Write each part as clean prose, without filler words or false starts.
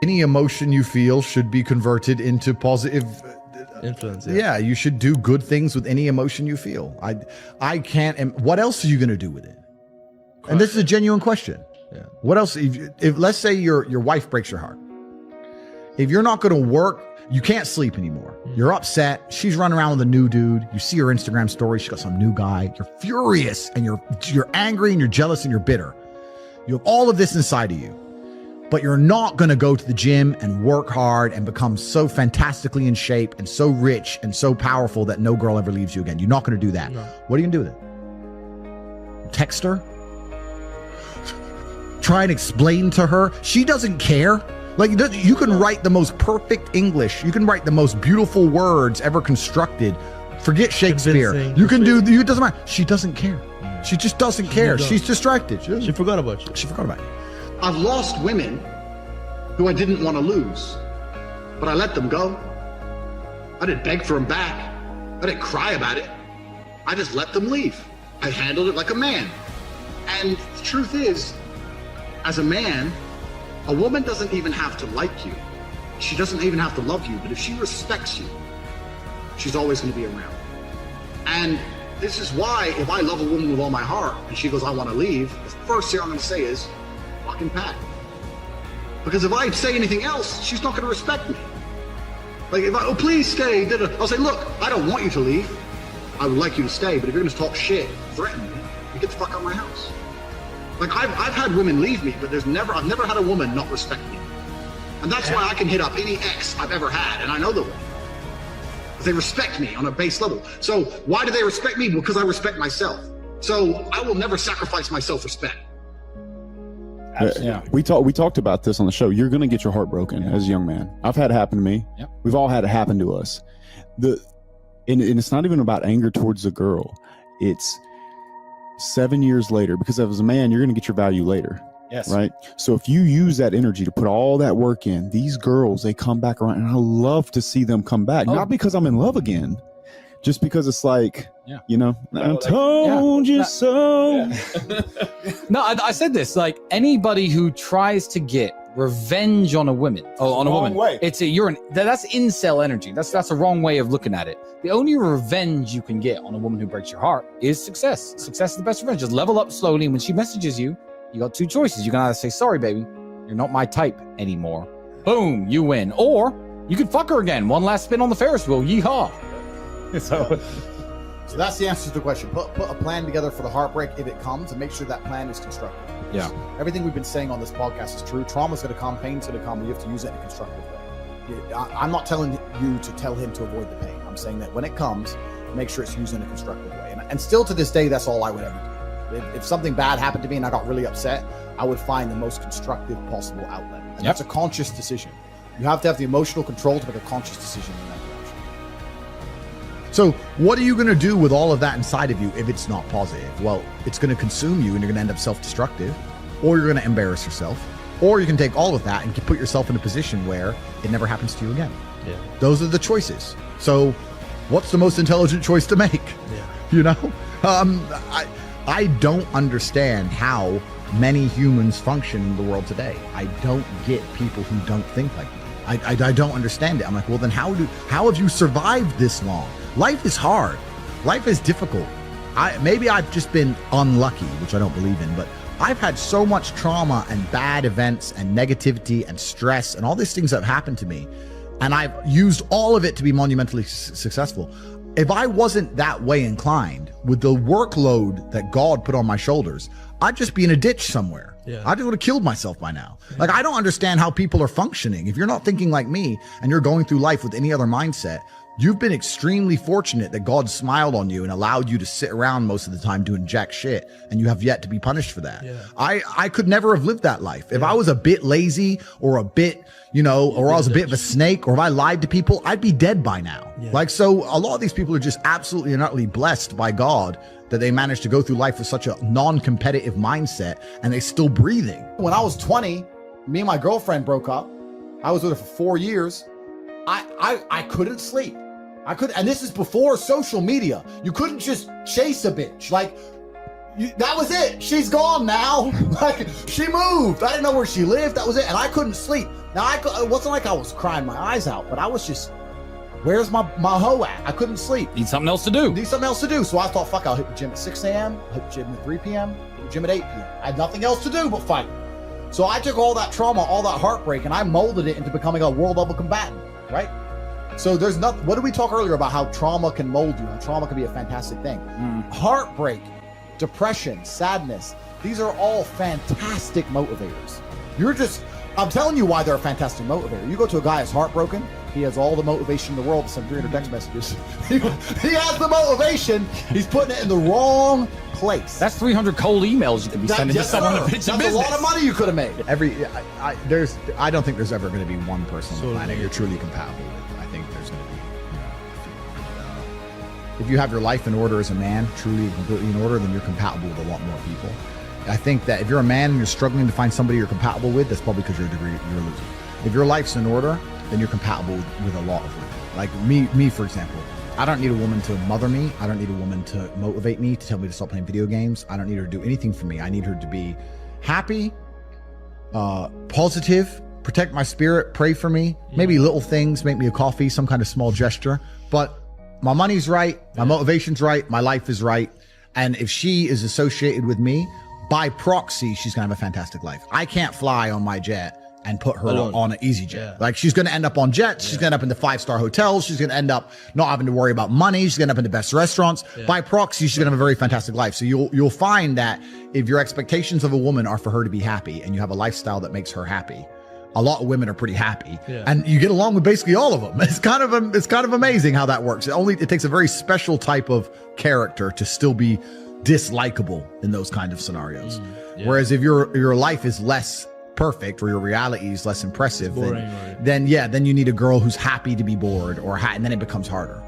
Any emotion you feel should be converted into positive influence. Yeah, you should do good things with any emotion you feel. I can't. And what else are you going to do with it? And this is a genuine question. Yeah. What else? If let's say your wife breaks your heart, if you're not going to work, you can't sleep anymore. You're upset. She's running around with a new dude. You see her Instagram story. She's got some new guy. You're furious and you're angry and you're jealous and you're bitter. You have all of this inside of you. But you're not going to go to the gym and work hard and become so fantastically in shape and so rich and so powerful that no girl ever leaves you again. You're not going to do that. No. What are you going to do with it? Text her? Try and explain to her? She doesn't care. Like, you can write the most perfect English. You can write the most beautiful words ever constructed. Forget Shakespeare. You can do, it doesn't matter. She doesn't care. She just doesn't care. She's distracted. She forgot about you. She forgot about you. I've lost women who I didn't want to lose, but I let them go. I didn't beg for them back. I didn't cry about it. I just let them leave. I handled it like a man. And the truth is, as a man, a woman doesn't even have to like you. She doesn't even have to love you, but if she respects you, she's always going to be around. And this is why if I love a woman with all my heart and she goes, I want to leave, the first thing I'm going to say is, fucking pack. Because if I say anything else, she's not going to respect me. Like, if oh, please stay, I'll say, look, I don't want you to leave. I would like you to stay, but if you're going to talk shit, threaten me, you get the fuck out of my house. Like, I've had women leave me, but I've never had a woman not respect me. And that's why I can hit up any ex I've ever had, and I know the woman. Because they respect me on a base level. So why do they respect me? Because I respect myself. So I will never sacrifice my self-respect. Yeah, we talked about this on the show. You're going to get your heart broken as a young man. I've had it happen to me. Yep. We've all had it happen to us. And it's not even about anger towards the girl. It's 7 years later, because as a man, you're going to get your value later. Yes. Right. So if you use that energy to put all that work in, these girls, they come back around, and I love to see them come back. Not because I'm in love again, just because it's like, you know, I told you so. Yeah. No, I said this, like, anybody who tries to get revenge on a woman, that's incel energy. That's a wrong way of looking at it. The only revenge you can get on a woman who breaks your heart is success. Success is the best revenge. Just level up slowly. And when she messages you, you got two choices. You can either say, sorry, baby, you're not my type anymore. Boom, you win. Or you could fuck her again. One last spin on the Ferris wheel. Yeehaw. So that's the answer to the question. Put a plan together for the heartbreak if it comes, and make sure that plan is constructive. Yeah. Everything we've been saying on this podcast is true. Trauma's going to come, pain's going to come, and you have to use it in a constructive way. I'm not telling you to tell him to avoid the pain. I'm saying that when it comes, make sure it's used in a constructive way. And still to this day, that's all I would ever do. If something bad happened to me and I got really upset, I would find the most constructive possible outlet. And that's a conscious decision. You have to have the emotional control to make a conscious decision in that direction. So what are you going to do with all of that inside of you if it's not positive? Well, it's going to consume you and you're going to end up self-destructive, or you're going to embarrass yourself, or you can take all of that and put yourself in a position where it never happens to you again. Yeah. Those are the choices. So what's the most intelligent choice to make? Yeah. You know, I don't understand how many humans function in the world today. I don't get people who don't think like me. I don't understand it. I'm like, well, then how have you survived this long? Life is hard. Life is difficult. Maybe I've just been unlucky, which I don't believe in, but I've had so much trauma and bad events and negativity and stress and all these things that have happened to me, and I've used all of it to be monumentally successful. If I wasn't that way inclined with the workload that God put on my shoulders, I'd just be in a ditch somewhere. Yeah. I would have killed myself by now. Yeah. Like, I don't understand how people are functioning. If you're not thinking like me and you're going through life with any other mindset, you've been extremely fortunate that God smiled on you and allowed you to sit around most of the time doing jack shit, and you have yet to be punished for that. Yeah. I could never have lived that life. If I was a bit lazy or a bit, or I was a bit of a snake, or if I lied to people, I'd be dead by now. Yeah. Like, so a lot of these people are just absolutely and utterly blessed by God that they managed to go through life with such a non-competitive mindset, and they're still breathing. When I was 20, me and my girlfriend broke up. I was with her for 4 years. I couldn't sleep. And this is before social media. You couldn't just chase a bitch. Like, That was it. She's gone now. Like, she moved. I didn't know where she lived. That was it. And I couldn't sleep. Now, it wasn't like I was crying my eyes out, but I was just, where's my hoe at? I couldn't sleep. Need something else to do. So I thought, fuck, I'll hit the gym at 6 a.m., I'll hit the gym at 3 p.m., hit the gym at 8 p.m. I had nothing else to do but fight. So I took all that trauma, all that heartbreak, and I molded it into becoming a world level combatant, right? So there's nothing, what did we talk earlier about how trauma can mold you? How trauma can be a fantastic thing. Heartbreak, depression, sadness, these are all fantastic motivators. I'm telling you why they're a fantastic motivator. You go to a guy who's heartbroken, he has all the motivation in the world to send 300 text messages. He has the motivation, he's putting it in the wrong place. That's 300 cold emails you could be sending to someone to pitch a business. That's a lot of money you could have made. I don't think there's ever going to be one person on the planet you're truly compatible with. I think there's going to be, if you have your life in order as a man, truly and completely in order, then you're compatible with a lot more people. I think that if you're a man and you're struggling to find somebody you're compatible with, that's probably because you're a loser. If your life's in order, then you're compatible with a lot of women. Like me, for example. I don't need a woman to mother me. I don't need a woman to motivate me, to tell me to stop playing video games. I don't need her to do anything for me. I need her to be happy, positive, protect my spirit, pray for me. Maybe little things, make me a coffee, some kind of small gesture. But my money's right, my motivation's right, my life is right. And if she is associated with me, by proxy, she's gonna have a fantastic life. I can't fly on my jet and put her on an easy jet. Like, she's gonna end up on jets, she's gonna end up in the 5-star hotels, she's gonna end up not having to worry about money, she's gonna end up in the best restaurants. By proxy, she's gonna have a very fantastic life. So you'll find that if your expectations of a woman are for her to be happy and you have a lifestyle that makes her happy, a lot of women are pretty happy, and you get along with basically all of them. It's kind of amazing how that works. It takes a very special type of character to still be dislikable in those kind of scenarios. Whereas if your life is less perfect or your reality is less impressive, boring, then you need a girl who's happy to be bored, and then it becomes harder.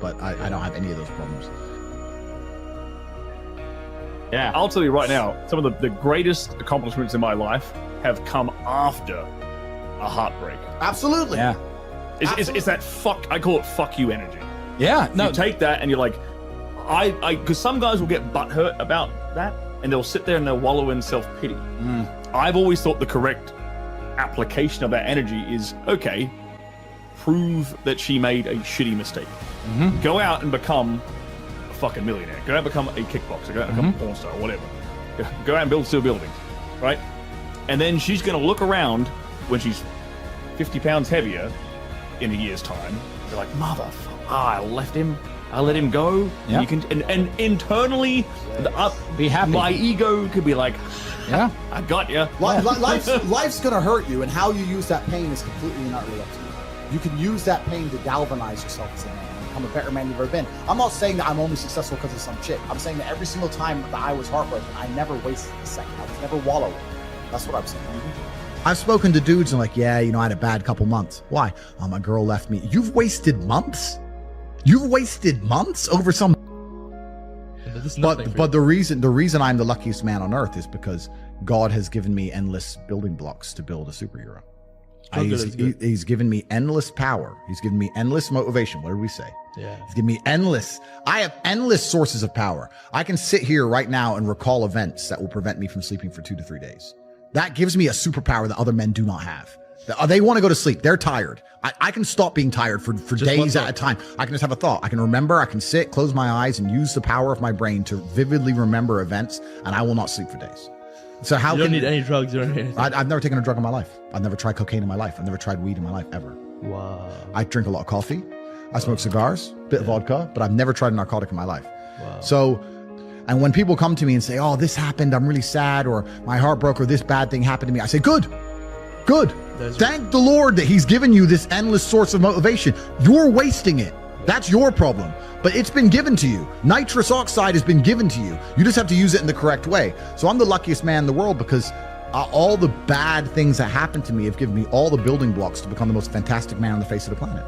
But I don't have any of those problems. Yeah, I'll tell you right now, some of the greatest accomplishments in my life have come after a heartbreak. Absolutely. Yeah. It's that I call it fuck you energy. Yeah. No. You take that and you're like, because some guys will get butthurt about that and they'll sit there and they'll wallow in self-pity. I've always thought the correct application of that energy is, okay, prove that she made a shitty mistake. Go out and become a fucking millionaire. Go out and become a kickboxer. Go out and become a porn star, whatever. Go out and build steel buildings, right? And then she's going to look around when she's 50 pounds heavier in a year's time. They're like, motherfucker, I let him go. Yeah. You can, and internally, be happy. My ego could be like, yeah, I got you. Life's gonna hurt you, and how you use that pain is completely and utterly up to you. You can use that pain to galvanize yourself as a man and become a better man you've ever been. I'm not saying that I'm only successful because of some chick. I'm saying that every single time that I was heartbroken, I never wasted a second. I was never wallowing. That's what I'm saying. I've spoken to dudes and like, I had a bad couple months. Why? My girl left me. You've wasted months? You've wasted months over some. But the reason I'm the luckiest man on earth is because God has given me endless building blocks to build a superhero. He's given me endless power. He's given me endless motivation. What did we say? Yeah. He's given me I have endless sources of power. I can sit here right now and recall events that will prevent me from sleeping for 2 to 3 days. That gives me a superpower that other men do not have. They want to go to sleep. They're tired. I can stop being tired for days at a time. I can just have a thought. I can remember. I can sit, close my eyes, and use the power of my brain to vividly remember events, and I will not sleep for days. So how you don't need any drugs or anything? I've never taken a drug in my life. I've never tried cocaine in my life. I've never tried weed in my life, ever. Wow. I drink a lot of coffee. I smoke cigars, bit of vodka, but I've never tried a narcotic in my life. Wow. So, and when people come to me and say, oh, this happened, I'm really sad, or my heart broke, or this bad thing happened to me, I say, good. Thank the Lord that he's given you this endless source of motivation. You're wasting it. That's your problem. But it's been given to you. Nitrous oxide has been given to you. You just have to use it in the correct way. So I'm the luckiest man in the world because all the bad things that happened to me have given me all the building blocks to become the most fantastic man on the face of the planet.